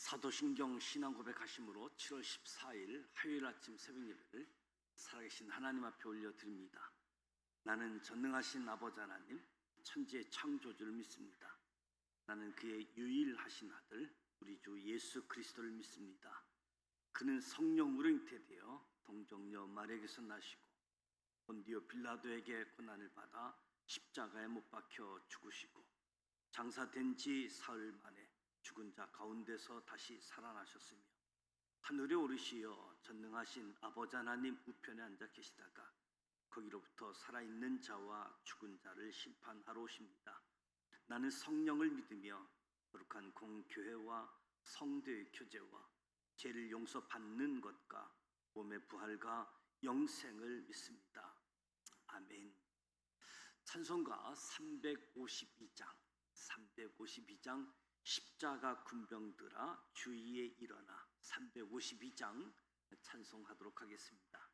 사도신경 신앙고백하심으로 7월 14일 화요일 아침 새벽예배를 살아계신 하나님 앞에 올려드립니다. 나는 전능하신 아버지 하나님, 천지의 창조주를 믿습니다. 나는 그의 유일하신 아들 우리 주 예수 그리스도를 믿습니다. 그는 성령으로 잉태되어 동정녀 마리아에게서 나시고 본디오 빌라도에게 고난을 받아 십자가에 못 박혀 죽으시고 장사된 지 사흘 만에 죽은 자 가운데서 다시 살아나셨으며 하늘에 오르시어 전능하신 아버지 하나님 우편에 앉아 계시다가 거기로부터 살아있는 자와 죽은 자를 심판하러 오십니다. 나는 성령을 믿으며 거룩한 공교회와 성도의 교제와 죄를 용서받는 것과 몸의 부활과 영생을 믿습니다. 아멘. 찬송가 352장 십자가 군병들아 주위에 일어나 352장 찬송하도록 하겠습니다.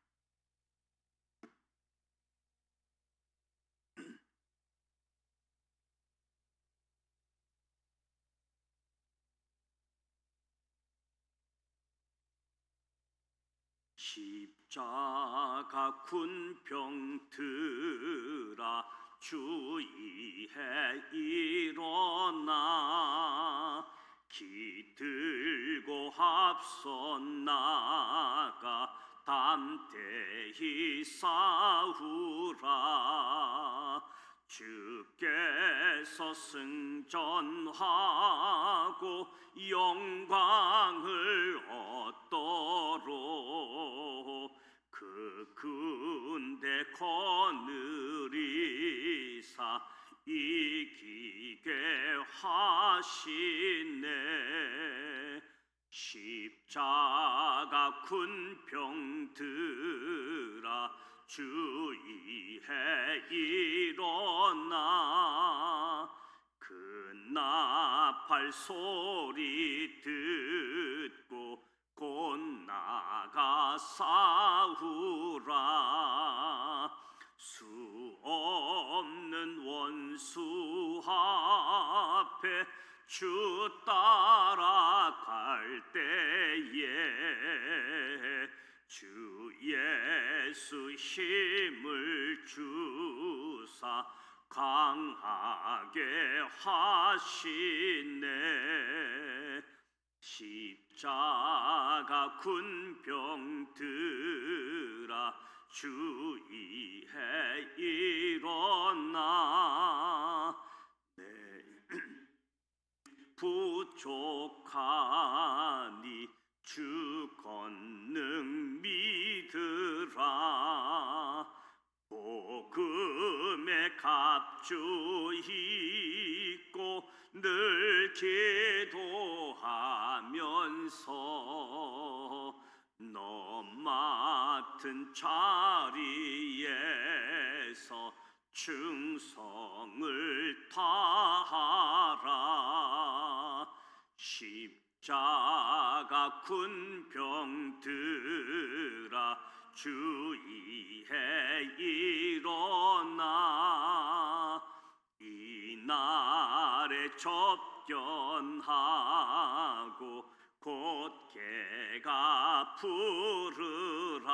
십자가 군병들아 주위에 일어나 기들고 앞서 나가 담대히 싸우라. 주께서 승전하고 영광을 얻도록 그 군대 거느리사 이기게 하시네. 십자가 군병들아 주위에 일어나 그 나팔 소리 듣고 곧 나가 싸우라. 수 없는 원수 앞에 주 따라갈 때에 주 예수 힘을 주사 강하게 하시네. 십자가 군병들아 주위에 일어나 내 부족하니 주 권능 믿으라. 복음의 갑주 입고 늘 기도하면서 너 맡은 자리에서 충성을 다하라. 십자가 군병들아 주위에 일어나 이날에 접견하고 곧 개가 부르라.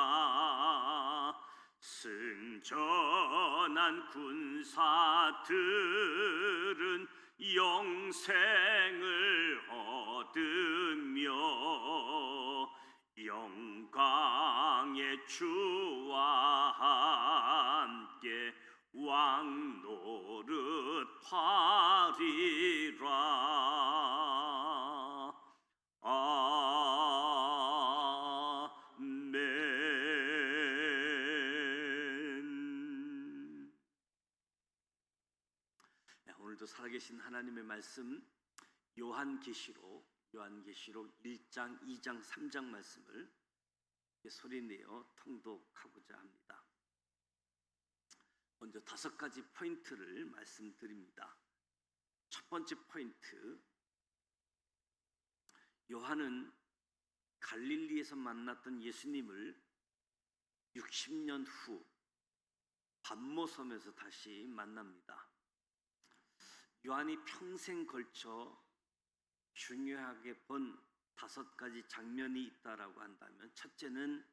승전한 군사들은 영생을 얻으며 영광의 주와 함께 왕 노릇 하리라. 아멘. 오늘도 살아계신 하나님의 말씀 요한계시록 1장, 2장, 3장 말씀을 소리내어 통독하고자 합니다. 먼저 5가지 포인트를 말씀드립니다. 첫 번째 포인트, 요한은 갈릴리에서 만났던 예수님을 60년 후 반모섬에서 다시 만납니다. 요한이 평생 걸쳐 중요하게 본 5가지 장면이 있다라고 한다면, 첫째는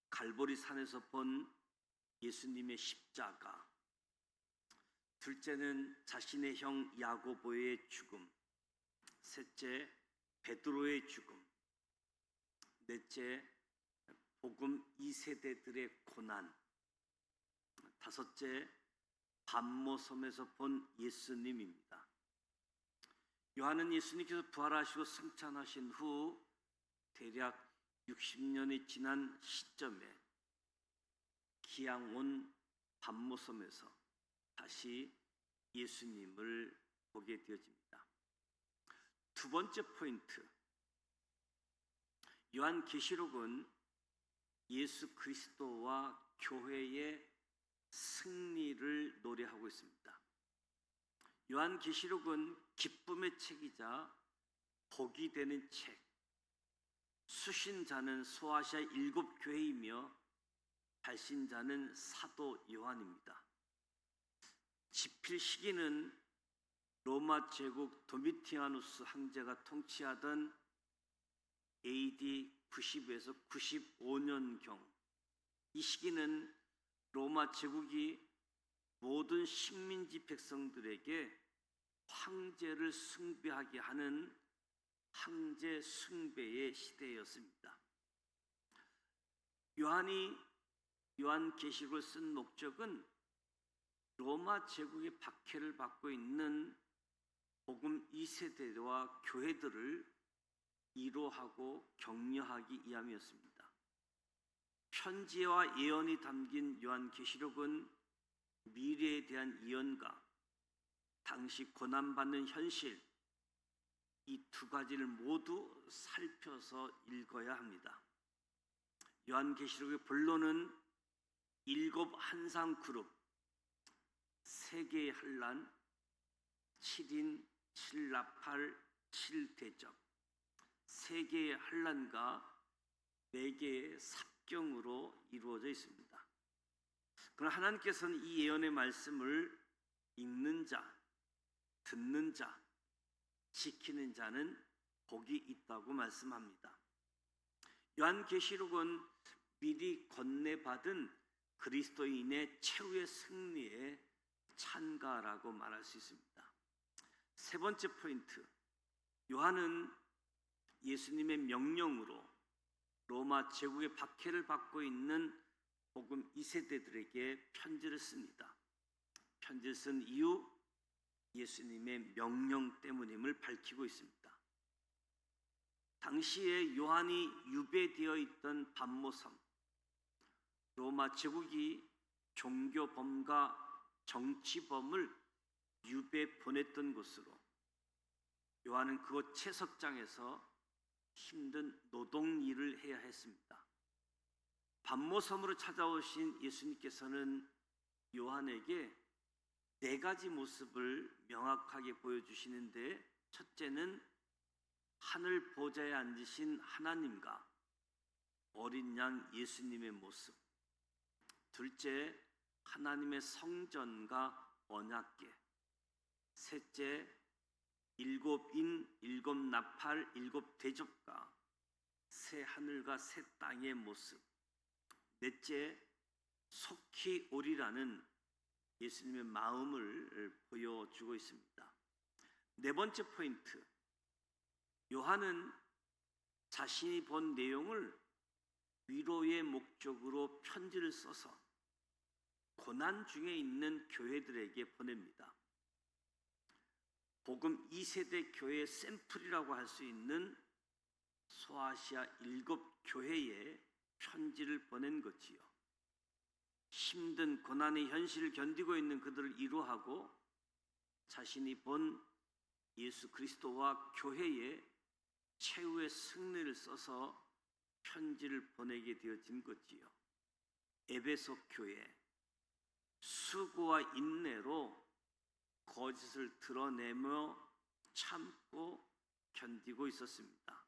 갈보리 산에서 본 예수님의 십자가, 둘째는 자신의 형 야고보의 죽음, 셋째 베드로의 죽음, 넷째 복음 2세대들의 고난, 다섯째 반모섬에서 본 예수님입니다. 요한은 예수님께서 부활하시고 승천하신 후 대략 60년이 지난 시점에 기양 온 반모섬에서 다시 예수님을 보게 되어집니다. 두 번째 포인트, 요한계시록은 예수 그리스도와 교회의 승리를 노래하고 있습니다. 요한계시록은 기쁨의 책이자 복이 되는 책, 수신자는 소아시아 7교회이며 발신자는 사도 요한입니다. 집필 시기는 로마 제국 도미티아누스 황제가 통치하던 AD 90에서 95년경, 이 시기는 로마 제국이 모든 식민지 백성들에게 황제를 숭배하게 하는 황제 숭배의 시대였습니다. 요한이 요한계시록을 쓴 목적은 로마 제국의 박해를 받고 있는 복음 2세대와 교회들을 위로하고 격려하기 위함이었습니다. 편지와 예언이 담긴 요한계시록은 미래에 대한 예언과 당시 고난받는 현실, 이 두 가지를 모두 살펴서 읽어야 합니다. 요한계시록의 본론은 7 한상 그룹, 3개의 환란, 7인 7나팔 7대접, 3개의 환란과 4개의 삽경으로 이루어져 있습니다. 그러나 하나님께서는 이 예언의 말씀을 읽는 자, 듣는 자, 지키는 자는 복이 있다고 말씀합니다. 요한계시록은 미리 건네받은 그리스도인의 최후의 승리의 찬가라고 말할 수 있습니다. 세 번째 포인트, 요한은 예수님의 명령으로 로마 제국의 박해를 받고 있는 복음 2세대들에게 편지를 씁니다. 편지를 쓴 이유, 예수님의 명령 때문임을 밝히고 있습니다. 당시에 요한이 유배되어 있던 반모섬, 로마 제국이 종교범과 정치범을 유배 보냈던 곳으로, 요한은 그곳 채석장에서 힘든 노동 일을 해야 했습니다. 반모섬으로 찾아오신 예수님께서는 요한에게 4가지 모습을 명확하게 보여주시는데, 첫째는 하늘 보좌에 앉으신 하나님과 어린 양 예수님의 모습, 둘째 하나님의 성전과 언약궤, 셋째 7인 7나팔 7대접과 새 하늘과 새 땅의 모습, 넷째 속히 오리라는 예수님의 마음을 보여주고 있습니다. 네 번째 포인트, 요한은 자신이 본 내용을 위로의 목적으로 편지를 써서 고난 중에 있는 교회들에게 보냅니다. 복음 2세대 교회의 샘플이라고 할 수 있는 소아시아 7교회에 편지를 보낸 거지요. 힘든 고난의 현실을 견디고 있는 그들을 위로하고 자신이 본 예수 그리스도와 교회의 최후의 승리를 써서 편지를 보내게 되어진 거지요. 에베소 교회, 수고와 인내로 거짓을 드러내며 참고 견디고 있었습니다.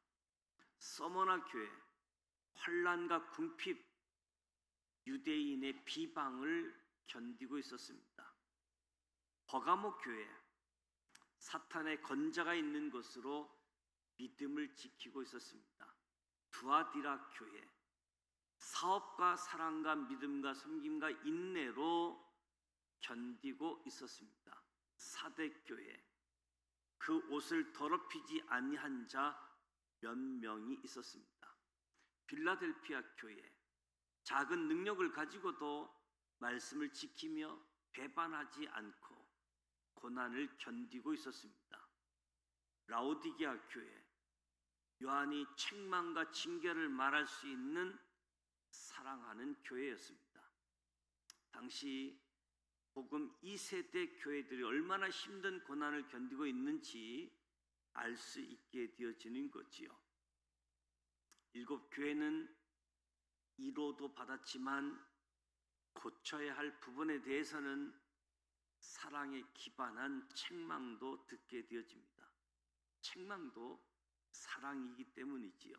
서머나 교회, 환난과 궁핍, 유대인의 비방을 견디고 있었습니다. 버가모 교회, 사탄의 건자가 있는 것으로 믿음을 지키고 있었습니다. 두아디라 교회, 사업과 사랑과 믿음과 섬김과 인내로 견디고 있었습니다. 사대 교회, 그 옷을 더럽히지 아니한 자 몇 명이 있었습니다. 빌라델피아 교회, 작은 능력을 가지고도 말씀을 지키며 배반하지 않고 고난을 견디고 있었습니다. 라오디게아 교회, 요한이 책망과 징계를 말할 수 있는 사랑하는 교회였습니다. 당시 복음 2세대 교회들이 얼마나 힘든 고난을 견디고 있는지 알 수 있게 되어지는 거지요. 7교회는 위로도 받았지만 고쳐야 할 부분에 대해서는 사랑에 기반한 책망도 듣게 되어집니다. 책망도 사랑이기 때문이지요.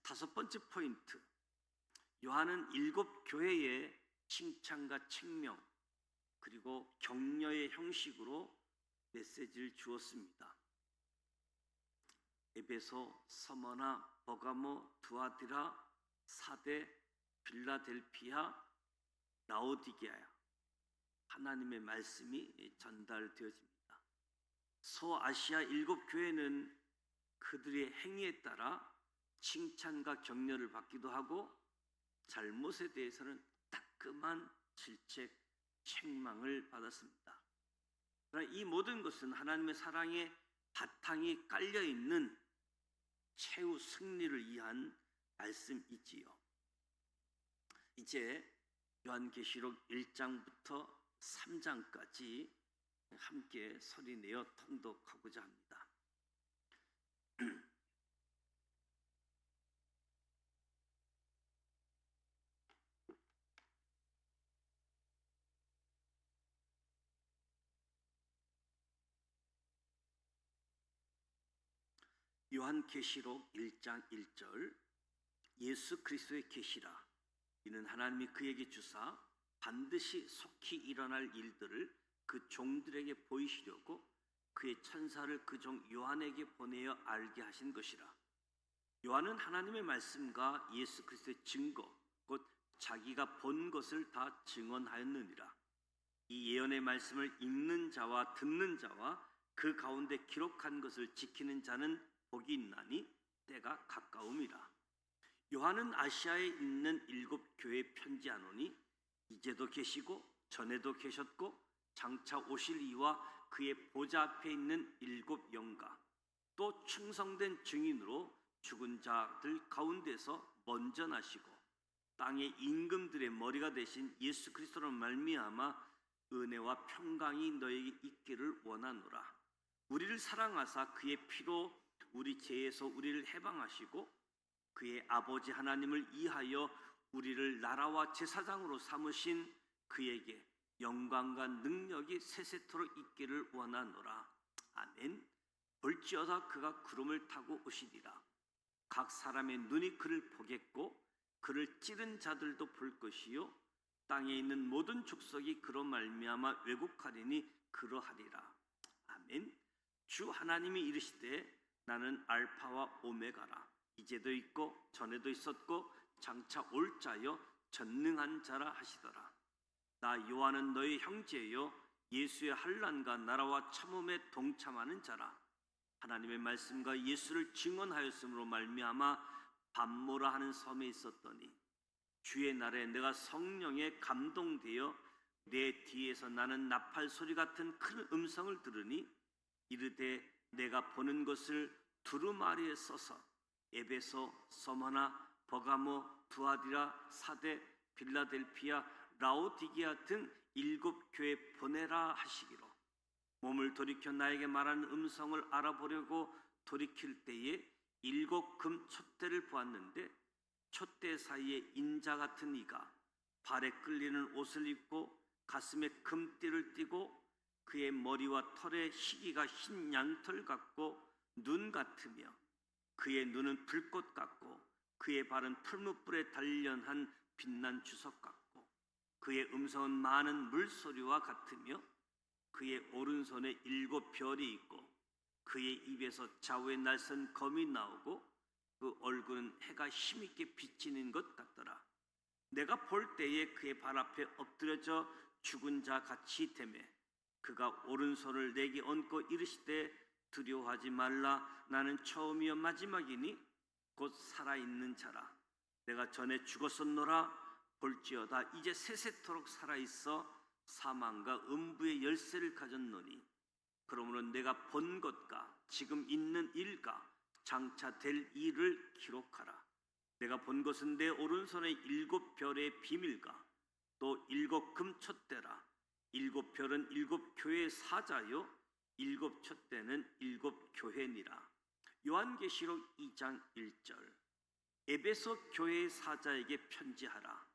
5번째 포인트, 요한은 7교회에 칭찬과 책명 그리고 격려의 형식으로 메시지를 주었습니다. 에베소, 서머나, 버가모, 두아디라, 사대, 빌라델피아, 라오디게아, 하나님의 말씀이 전달되어집니다. 소아시아 7교회는 그들의 행위에 따라 칭찬과 격려를 받기도 하고 잘못에 대해서는 따끔한 질책, 책망을 받았습니다. 그러나 이 모든 것은 하나님의 사랑의 바탕이 깔려있는 최후 승리를 위한 말씀이지요. 이제 요한계시록 1장부터 3장까지 함께 소리내어 통독하고자 합니다. 요한계시록 1장 1절, 예수 그리스도의 계시라. 이는 하나님이 그에게 주사 반드시 속히 일어날 일들을 그 종들에게 보이시려고 그의 천사를 그 종 요한에게 보내어 알게 하신 것이라. 요한은 하나님의 말씀과 예수 그리스도의 증거, 곧 자기가 본 것을 다 증언하였느니라. 이 예언의 말씀을 읽는 자와 듣는 자와 그 가운데 기록한 것을 지키는 자는 복이 있나니 때가 가까움이라. 요한은 아시아에 있는 7교회에 편지하노니 이제도 계시고 전에도 계셨고 장차 오실 이와 그의 보좌 앞에 있는 7 영가, 또 충성된 증인으로 죽은 자들 가운데서 먼저 나시고 땅의 임금들의 머리가 되신 예수 그리스도로 말미암아 은혜와 평강이 너에게 있기를 원하노라. 우리를 사랑하사 그의 피로 우리 죄에서 우리를 해방하시고 그의 아버지 하나님을 위하여 우리를 나라와 제사장으로 삼으신 그에게 영광과 능력이 세세토록 있기를 원하노라. 아멘. 볼지어다 그가 구름을 타고 오시리라. 각 사람의 눈이 그를 보겠고 그를 찌른 자들도 볼 것이요 땅에 있는 모든 족속이 그로 말미암아 왜곡하리니 그러하리라. 아멘. 주 하나님이 이르시되 나는 알파와 오메가라. 이제도 있고 전에도 있었고 장차 올 자여 전능한 자라 하시더라. 나 요한은 너의 형제요 예수의 환난과 나라와 참음에 동참하는 자라. 하나님의 말씀과 예수를 증언하였으므로 말미암아 밤모라 하는 섬에 있었더니 주의 날에 내가 성령에 감동되어 내 뒤에서 나는 나팔 소리 같은 큰 음성을 들으니 이르되 내가 보는 것을 두루마리에 써서 에베소, 서머나, 버가모, 두아디라, 사대, 빌라델피아, 라오디게아 등 7교회 보내라 하시기로. 몸을 돌이켜 나에게 말하는 음성을 알아보려고 돌이킬 때에 7 금 촛대를 보았는데 촛대 사이에 인자 같은 이가 발에 끌리는 옷을 입고 가슴에 금띠를 띠고 그의 머리와 털에 희기가 흰 양털 같고 눈 같으며 그의 눈은 불꽃 같고 그의 발은 풀무불에 단련한 빛난 주석 같고 그의 음성은 많은 물소리와 같으며 그의 오른손에 7 별이 있고 그의 입에서 좌우에 날선 검이 나오고 그 얼굴은 해가 힘있게 비치는 것 같더라. 내가 볼 때에 그의 발 앞에 엎드려져 죽은 자 같이 되매 그가 오른손을 내게 얹고 이르시되 두려워하지 말라. 나는 처음이요 마지막이니 곧 살아있는 자라. 내가 전에 죽었었노라. 볼지어다 이제 세세토록 살아있어 사망과 음부의 열쇠를 가졌노니 그러므로 내가 본 것과 지금 있는 일과 장차 될 일을 기록하라. 내가 본 것은 내 오른손의 7별의 비밀과 또 7 금촛대라. 7별은 7 교회의 사자요 7 촛대는 7 교회니라. 요한계시록 2장 1절. 에베소 교회의 사자에게 편지하라.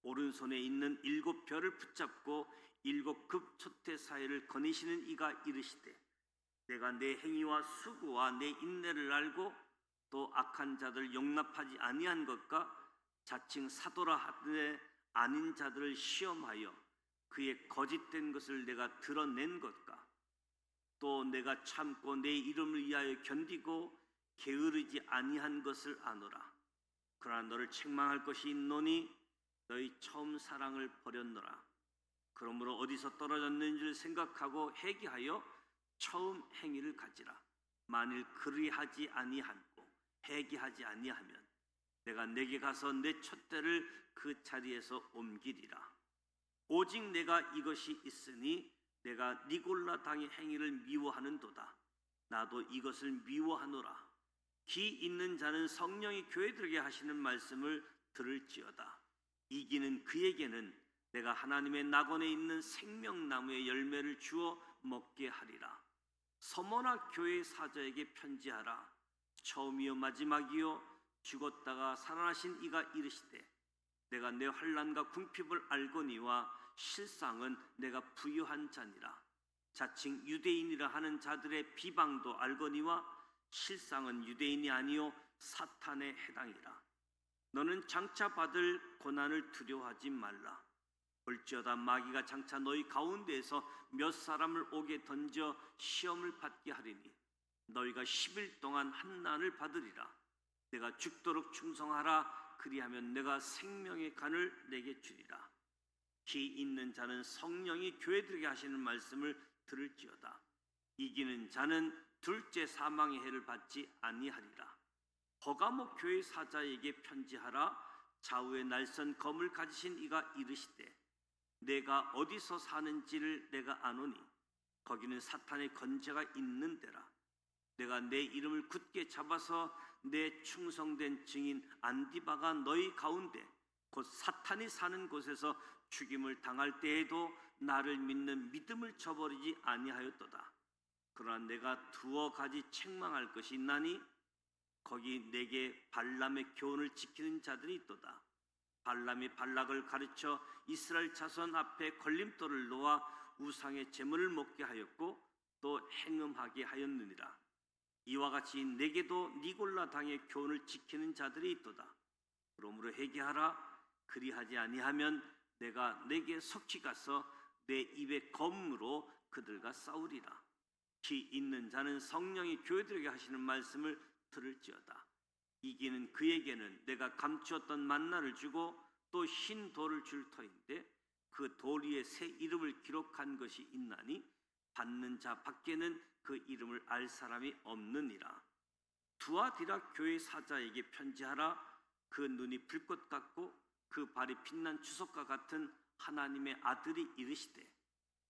오른손에 있는 7별을 붙잡고 7 금촛대 사이를 거니시는 이가 이르시되 내가 내 행위와 수고와 내 인내를 알고 또 악한 자들 용납하지 아니한 것과 자칭 사도라 하되 아닌 자들을 시험하여 그의 거짓된 것을 내가 드러낸 것과 또 내가 참고 내 이름을 위하여 견디고 게으르지 아니한 것을 아노라. 그러나 너를 책망할 것이 있노니 너희 처음 사랑을 버렸노라. 그러므로 어디서 떨어졌는지를 생각하고 회개하여 처음 행위를 가지라. 만일 그리하지 아니하고 회개하지 아니하면 내가 내게 가서 내 촛대를 그 자리에서 옮기리라. 오직 내가 이것이 있으니 내가 니골라 당의 행위를 미워하는도다. 나도 이것을 미워하노라. 기 있는 자는 성령이 교회들에게 하시는 말씀을 들을지어다. 이기는 그에게는 내가 하나님의 낙원에 있는 생명나무의 열매를 주어 먹게 하리라. 서머나 교회의 사자에게 편지하라. 처음이요 마지막이요 죽었다가 살아나신 이가 이르시되 내가 내 환난과 궁핍을 알거니와 실상은 내가 부유한 자니라. 자칭 유대인이라 하는 자들의 비방도 알거니와 실상은 유대인이 아니요 사탄에 해당이라. 너는 장차 받을 고난을 두려워하지 말라. 볼지어다 마귀가 장차 너희 가운데에서 몇 사람을 옥에 던져 시험을 받게 하리니 너희가 10일 동안 환난을 받으리라. 내가 죽도록 충성하라. 그리하면 내가 생명의 간을 내게 주리라. 기 있는 자는 성령이 교회들에게 하시는 말씀을 들을지어다. 이기는 자는 둘째 사망의 해를 받지 아니하리라. 버가모 교회 사자에게 편지하라. 좌우에 날선 검을 가지신 이가 이르시되 내가 어디서 사는지를 내가 아노니 거기는 사탄의 건재가 있는 데라. 내가 내 이름을 굳게 잡아서 내 충성된 증인 안디바가 너희 가운데 곧 사탄이 사는 곳에서 죽임을 당할 때에도 나를 믿는 믿음을 저버리지 아니하였도다. 그러나 내가 두어 가지 책망할 것이 있나니 거기 내게 발람의 교훈을 지키는 자들이 있도다. 발람이 발락을 가르쳐 이스라엘 자손 앞에 걸림돌을 놓아 우상의 제물을 먹게 하였고 또 행음하게 하였느니라. 이와 같이 내게도 니골라 당의 교훈을 지키는 자들이 있도다. 그러므로 회개하라. 그리하지 아니하면 내가 내게 속히 가서 내 입의 검으로 그들과 싸우리라. 기 있는 자는 성령이 교회들에게 하시는 말씀을 들을지어다. 이기는 그에게는 내가 감추었던 만나를 주고 또 흰 돌을 줄 터인데 그 돌 위에 새 이름을 기록한 것이 있나니 받는 자 밖에는 그 이름을 알 사람이 없느니라. 두아디라 교회 사자에게 편지하라. 그 눈이 불꽃 같고 그 발이 빛난 주석과 같은 하나님의 아들이 이르시되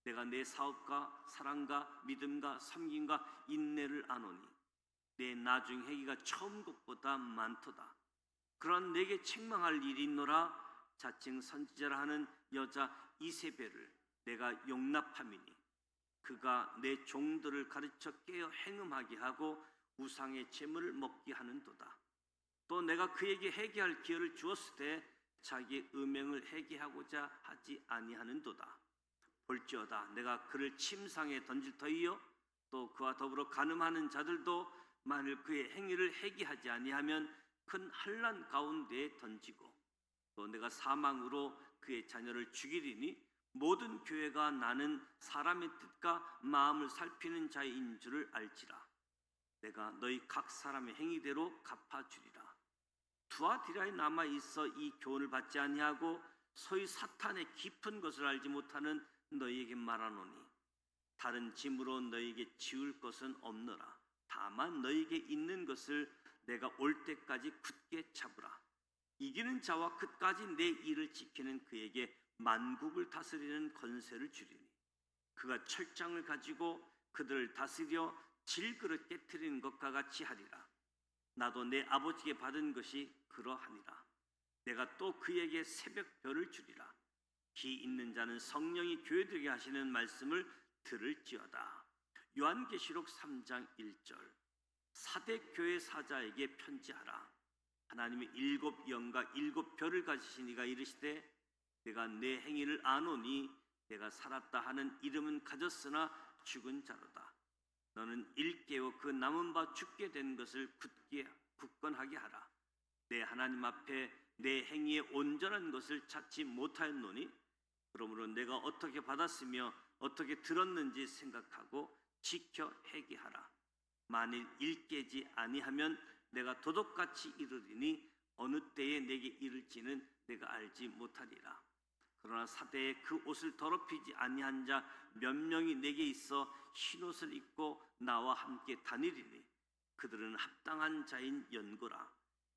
내가 내 사업과 사랑과 믿음과 섬김과 인내를 아노니 내 나중 행위가 처음 것보다 많도다. 그러나 내게 책망할 일이 있노라. 자칭 선지자라 하는 여자 이세벨을 내가 용납함이니 그가 내 종들을 가르쳐 깨어 행음하게 하고 우상의 제물을 먹게 하는도다. 또 내가 그에게 회개할 기회를 주었을 때 자기의 음행을 회개하고자 하지 아니하는도다. 볼지어다 내가 그를 침상에 던질 터이요 또 그와 더불어 간음하는 자들도 만일 그의 행위를 회개하지 아니하면 큰 환난 가운데에 던지고 또 내가 사망으로 그의 자녀를 죽이리니 모든 교회가 나는 사람의 뜻과 마음을 살피는 자인 줄을 알지라. 내가 너희 각 사람의 행위대로 갚아주리라. 두아디라에 남아 있어 이 교훈을 받지 아니하고 소위 사탄의 깊은 것을 알지 못하는 너희에게 말하노니 다른 짐으로 너희에게 지울 것은 없노라. 다만 너희에게 있는 것을 내가 올 때까지 굳게 잡으라. 이기는 자와 끝까지 내 일을 지키는 그에게 만국을 다스리는 권세를 주리니 그가 철장을 가지고 그들을 다스려 질그릇 깨트리는 것과 같이 하리라. 나도 내 아버지께 받은 것이 그러하니라. 내가 또 그에게 새벽별을 주리라. 기 있는 자는 성령이 교회들에게 하시는 말씀을 들을지어다. 요한계시록 3장 1절. 사대 교회 사자에게 편지하라. 하나님의 7 영과 7 별을 가지신 이가 이르시되 내가 내 행위를 아노니 내가 살았다 하는 이름은 가졌으나 죽은 자로다. 너는 일깨워 그 남은 바 죽게 된 것을 굳건하게 하라. 내 하나님 앞에 내 행위의 온전한 것을 찾지 못하였노니 그러므로 내가 어떻게 받았으며 어떻게 들었는지 생각하고 지켜 회개하라. 만일 일깨지 아니하면 내가 도둑같이 이르리니 어느 때에 내게 이를지는 내가 알지 못하리라. 그러나 사대에 그 옷을 더럽히지 아니한 자 몇 명이 내게 있어 흰옷을 입고 나와 함께 다니리니 그들은 합당한 자인 연고라.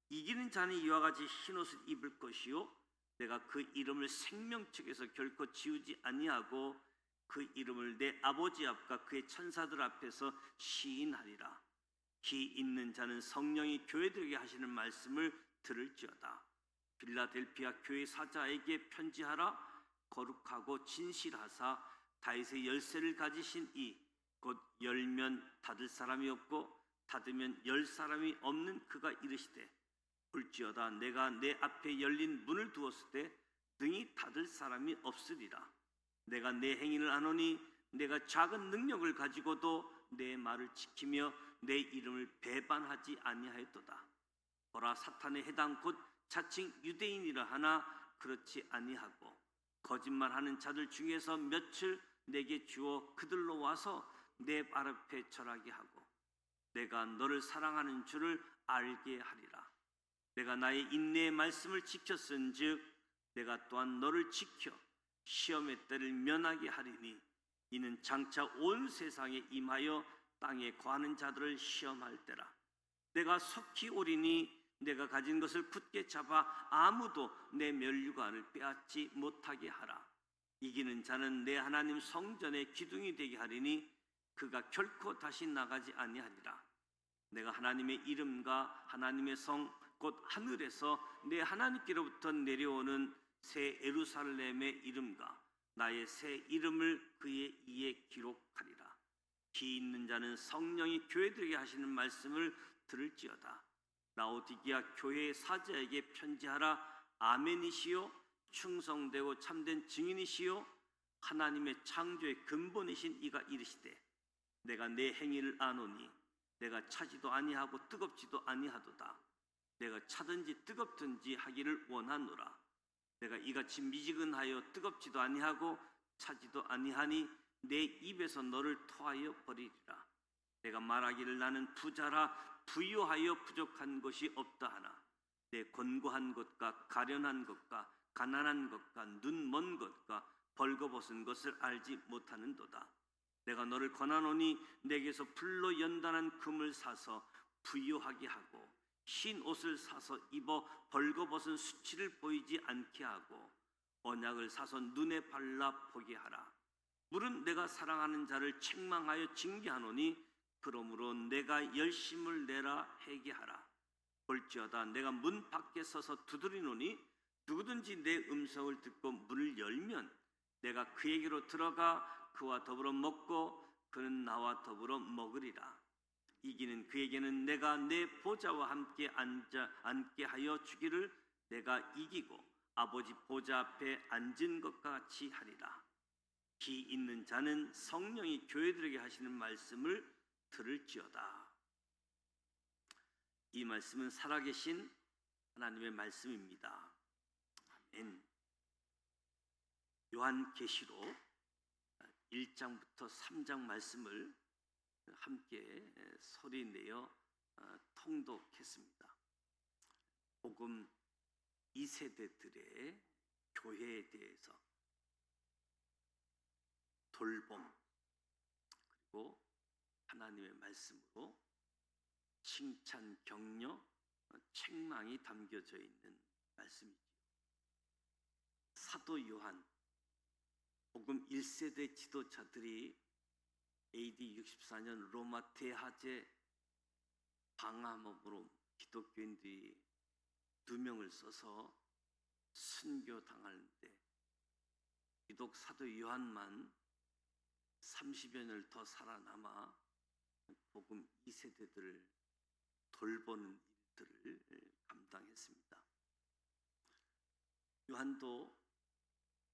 이기는 자는 이와 같이 흰옷을 입을 것이요 내가 그 이름을 생명책에서 결코 지우지 아니하고 그 이름을 내 아버지 앞과 그의 천사들 앞에서 시인하리라. 기 있는 자는 성령이 교회들에게 하시는 말씀을 들을지어다. 빌라델피아 교회 사자에게 편지하라. 거룩하고 진실하사 다윗의 열쇠를 가지신 이 곧 열면 닫을 사람이 없고 닫으면 열 사람이 없는 그가 이르시되 볼지어다 내가 내 앞에 열린 문을 두었을 때 능히 닫을 사람이 없으리라. 내가 내 행위를 아노니 내가 작은 능력을 가지고도 내 말을 지키며 내 이름을 배반하지 아니하였도다. 보라 사탄의 해당 곧 자칭 유대인이라 하나 그렇지 아니하고 거짓말하는 자들 중에서 몇을 내게 주어 그들로 와서 내 발 앞에 절하게 하고 내가 너를 사랑하는 줄을 알게 하리라. 내가 나의 인내의 말씀을 지켰은즉 내가 또한 너를 지켜 시험의 때를 면하게 하리니 이는 장차 온 세상에 임하여 땅에 거하는 자들을 시험할 때라. 내가 속히 오리니 내가 가진 것을 굳게 잡아 아무도 내 면류관을 빼앗지 못하게 하라. 이기는 자는 내 하나님 성전의 기둥이 되게 하리니 그가 결코 다시 나가지 아니하리라. 내가 하나님의 이름과 하나님의 성 곧 하늘에서 내 하나님께로부터 내려오는 새 예루살렘의 이름과 나의 새 이름을 그의 이에 기록하리라. 기 있는 자는 성령이 교회들에게 하시는 말씀을 들을지어다. 라오디게아 교회의 사자에게 편지하라. 아멘이시요 충성되고 참된 증인이시요 하나님의 창조의 근본이신 이가 이르시되 내가 내 행위를 아노니 내가 차지도 아니하고 뜨겁지도 아니하도다. 내가 차든지 뜨겁든지 하기를 원하노라. 내가 이같이 미지근하여 뜨겁지도 아니하고 차지도 아니하니 내 입에서 너를 토하여 버리리라. 내가 말하기를 나는 부자라 부유하여 부족한 것이 없다 하나 내 권고한 것과 가련한 것과 가난한 것과 눈 먼 것과 벌거벗은 것을 알지 못하는도다. 내가 너를 권하노니 내게서 불로 연단한 금을 사서 부유하게 하고 흰 옷을 사서 입어 벌거벗은 수치를 보이지 않게 하고 언약을 사서 눈에 발라 보게 하라. 물은 내가 사랑하는 자를 책망하여 징계하노니 그러므로 내가 열심을 내라 회개하라. 볼지어다 내가 문 밖에 서서 두드리노니 누구든지 내 음성을 듣고 문을 열면 내가 그에게로 들어가 그와 더불어 먹고 그는 나와 더불어 먹으리라. 이기는 그에게는 내가 내 보좌와 함께 앉게 하여 주기를 내가 이기고 아버지 보좌 앞에 앉은 것과 같이 하리라. 기 있는 자는 성령이 교회들에게 하시는 말씀을 들을지어다. 이 말씀은 살아계신 하나님의 말씀입니다. 아멘. 요한계시록 1장부터 3장 말씀을 함께 소리내어 통독했습니다. 복음 2세대들의 교회에 대해서 돌봄 그리고 하나님의 말씀으로 칭찬, 격려, 책망이 담겨져 있는 말씀이지요. 사도 요한, 복음 1세대 지도자들이 AD 64년 로마 대화제 방화범으로 기독교인들이 2명을 써서 순교당하는데 비록 사도 요한만 30여 년을 더 살아남아 복음 2세대들을 돌보는 일들을 감당했습니다. 요한도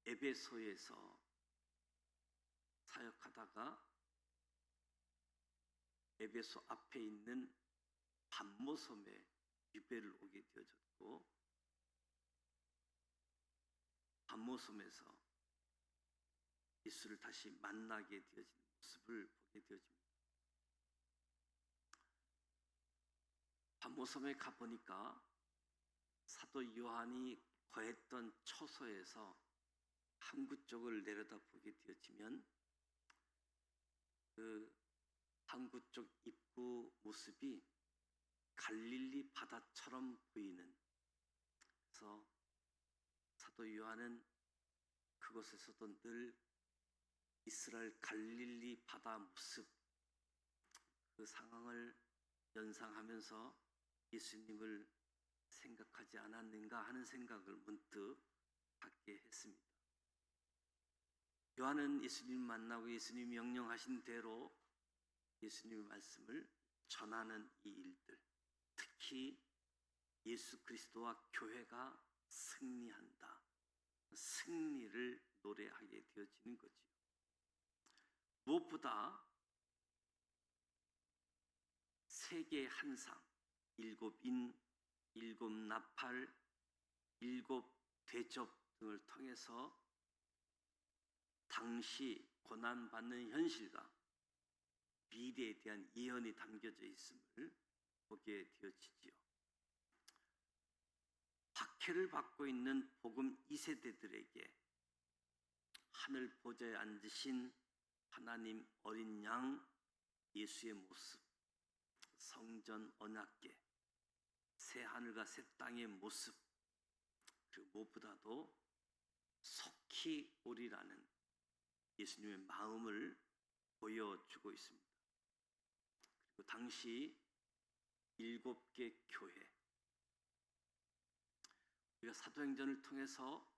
에베소에서 사역하다가 에베소 앞에 있는 반모섬에 유배를 오게 되어졌고 반모섬에서 예수를 다시 만나게 되어진 모습을 보게 되어집니다. 반모섬에 가보니까 사도 요한이 거했던 처소에서 항구 쪽을 내려다보게 되어지면 그 항구 쪽 입구 모습이 갈릴리 바다처럼 보이는, 그래서 사도 요한은 그곳에서도 늘 이스라엘 갈릴리 바다 모습 그 상황을 연상하면서 예수님을 생각하지 않았는가 하는 생각을 문득 갖게 했습니다. 요한은 예수님 만나고 예수님 명령하신 대로 예수님의 말씀을 전하는 이 일들, 특히 예수 그리스도와 교회가 승리한다, 승리를 노래하게 되어지는 거지요. 무엇보다 세계 한상, 7인, 7나팔, 7대접 등을 통해서 당시 고난받는 현실과 미래에 대한 예언이 담겨져 있음을 보게 되어지지요. 박해를 받고 있는 복음 2세대들에게 하늘 보좌에 앉으신 하나님 어린 양 예수의 모습, 성전 언약궤, 새 하늘과 새 땅의 모습, 그리고 무엇보다도 속히 오리라는 예수님의 마음을 보여주고 있습니다. 그리고 당시 7개 교회, 우리가 사도행전을 통해서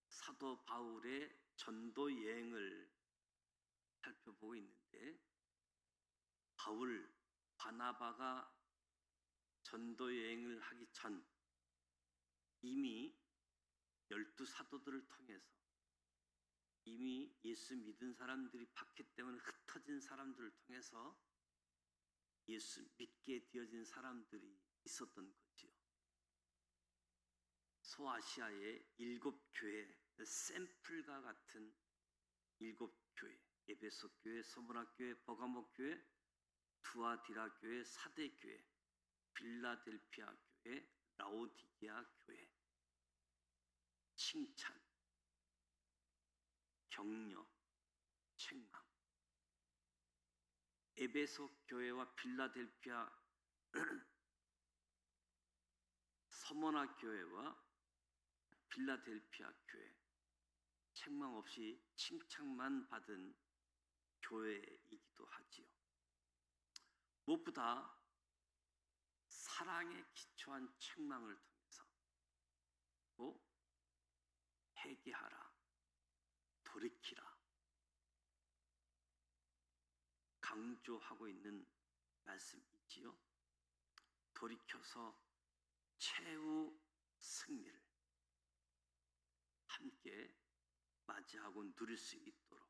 사도 바울의 전도 여행을 살펴보고 있는데, 바울, 바나바가 전도 여행을 하기 전 이미 12사도들을 통해서 이미 예수 믿은 사람들이 박해 때문에 흩어진 사람들을 통해서 예수 믿게 되어진 사람들이 있었던 거지요. 소아시아의 7교회, 샘플과 같은 7교회, 에베소 교회, 서문화 교회, 버가모 교회, 두아디라 교회, 사대 교회, 빌라델피아 교회, 라오디게아 교회, 칭찬, 격려, 책망. 에베소 교회와 빌라델피아 서머나 교회와 빌라델피아 교회, 책망 없이 칭찬만 받은 교회이기도 하지요. 무엇보다 사랑에 기초한 책망을 통해서 또 회개하라, 돌이키라 강조하고 있는 말씀이지요. 돌이켜서 최후 승리를 함께 맞이하고 누릴 수 있도록,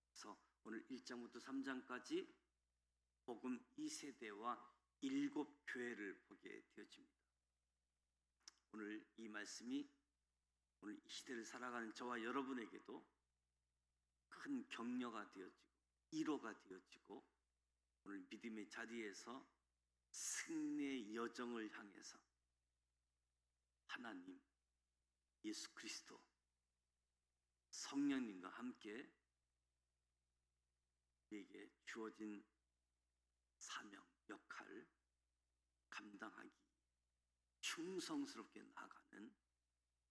그래서 오늘 1장부터 3장까지 복음 2세대와 7교회를 보게 되어집니다. 오늘 이 말씀이 오늘 이 시대를 살아가는 저와 여러분에게도 큰 격려가 되어지고 1호가 되어지고 오늘 믿음의 자리에서 승리의 여정을 향해서 하나님, 예수 그리스도, 성령님과 함께 우리에게 주어진 사명, 역할 감당하기 충성스럽게 나아가는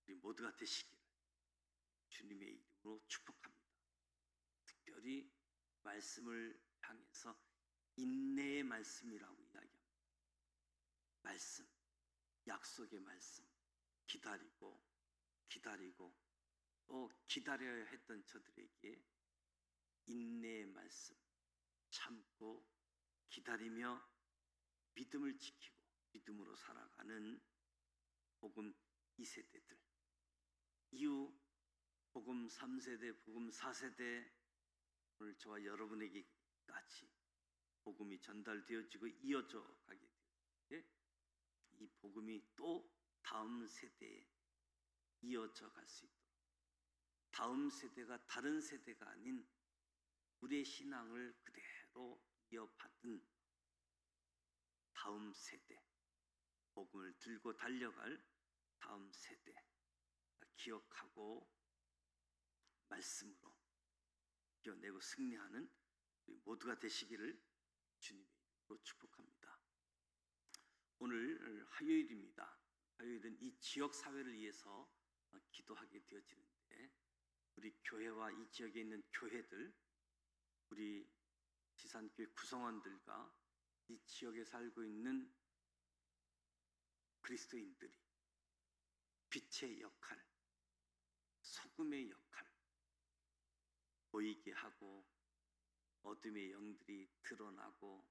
우리 모두가 되시기를 주님의 이름으로 축복합니다. 특별히 말씀을 향해서 인내의 말씀이라고 이야기합니다. 말씀, 약속의 말씀, 기다리고 또 기다려야 했던 저들에게 인내의 말씀, 참고 기다리며 믿음을 지키고 믿음으로 살아가는 복음 2세대들, 이후 복음 3세대, 복음 4세대, 오늘 저와 여러분에게까지 복음이 전달되어지고 이어져 가게 되는데 이 복음이 또 다음 세대에 이어져 갈 수 있도록, 다음 세대가 다른 세대가 아닌 우리의 신앙을 그대로 이어받은 다음 세대, 복음을 들고 달려갈 다음 세대 기억하고 말씀으로 이겨내고 승리하는 우리 모두가 되시기를 주님의 이름으로 축복합니다. 오늘 화요일입니다. 화요일은 이 지역 사회를 위해서 기도하게 되어지는데 우리 교회와 이 지역에 있는 교회들, 우리 지산교회 구성원들과 이 지역에 살고 있는 그리스도인들이 빛의 역할, 소금의 역할 보이게 하고 어둠의 영들이 드러나고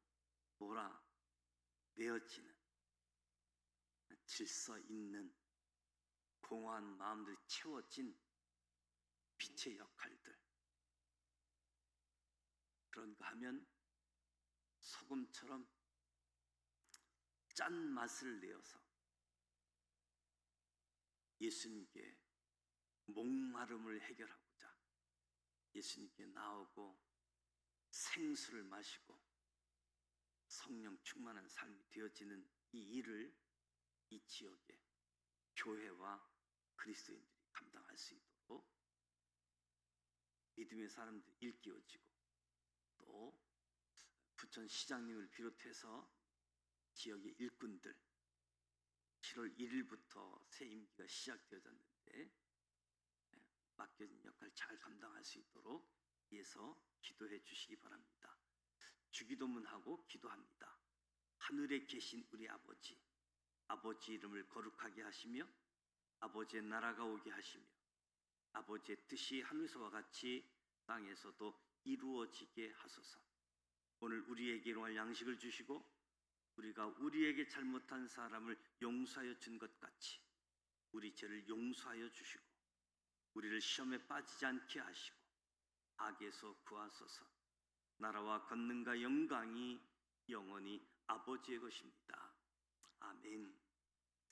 몰아내어지는 질서 있는 공허한 마음들이 채워진 빛의 역할들, 그런가 하면 소금처럼 짠맛을 내어서 예수님께 목마름을 해결하고자 예수님께 나오고 생수를 마시고 성령 충만한 삶이 되어지는 이 일을 이 지역의 교회와 그리스도인들이 감당할 수 있도록 믿음의 사람들이 일깨워지고 또 부천시장님을 비롯해서 지역의 일꾼들 7월 1일부터 새 임기가 시작되어졌는데 맡겨진 역할 잘 감당할 수 있도록 위해서 기도해 주시기 바랍니다. 주기도문하고 기도합니다. 하늘에 계신 우리 아버지, 아버지 이름을 거룩하게 하시며 아버지의 나라가 오게 하시며 아버지의 뜻이 하늘에서와 같이 땅에서도 이루어지게 하소서. 오늘 우리에게 일용할 양식을 주시고 우리가 우리에게 잘못한 사람을 용서하여 준 것 같이 우리 죄를 용서하여 주시고 우리를 시험에 빠지지 않게 하시고 악에서 구하소서. 나라와 권능과 영광이 영원히 아버지의 것입니다. 아멘.